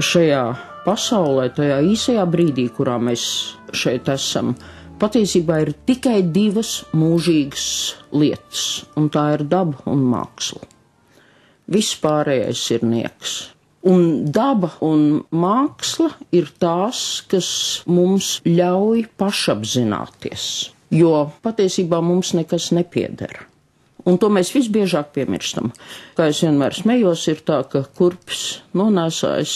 šajā pasaulē, tajā īsajā brīdī, kurā mēs šeit esam, patiesībā ir tikai divas mūžīgas lietas, un tā ir daba un māksla. Viss pārējais ir nieks. Un daba un māksla ir tās, kas mums ļauj pašapzināties, jo patiesībā mums nekas nepieder. Un to mēs visbiežāk piemirstam. Kā es vienmēr smējos, ir tā, ka kurpis nonēsājas,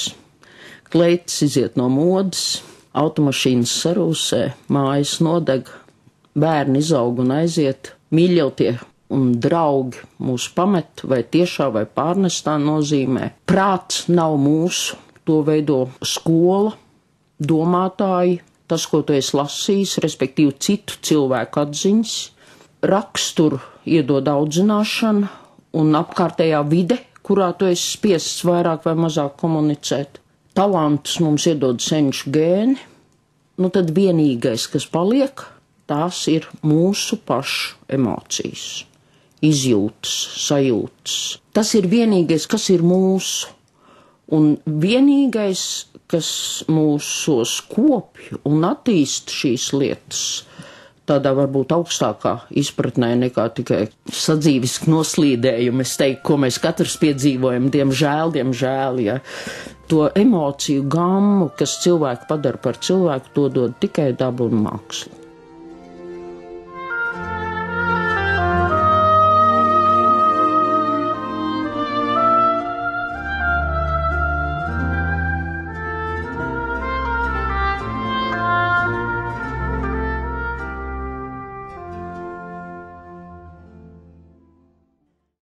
kleitis iziet no modas, automašīnas sarūsē, mājas nodeg, bērni izaug un aiziet, mīļotie un draugi mūs pamet vai tiešā vai pārnestā nozīmē. Prāts nav mūsu, to veido skola, domātāji, tas, ko tu esi lasījis, respektīvi citu cilvēku atziņas, raksturu iedod audzināšana un apkārtējā vide, kurā tu esi spiests vairāk vai mazāk komunicēt. Talantus mums iedod senču gēni, nu tad vienīgais, kas paliek, tās ir mūsu pašu emocijas, izjūtas, sajūtas. Tas ir vienīgais, kas ir mūsu, un vienīgais, kas mūsos kopj un attīst šīs lietas, tādā varbūt augstākā izpratnē nekā tikai sadzīviski noslīdējumi. Es teiktu, ko mēs katrs piedzīvojam, diemžēl, ja. To emociju gammu, kas cilvēku padara par cilvēku, to dod tikai daba un māksla.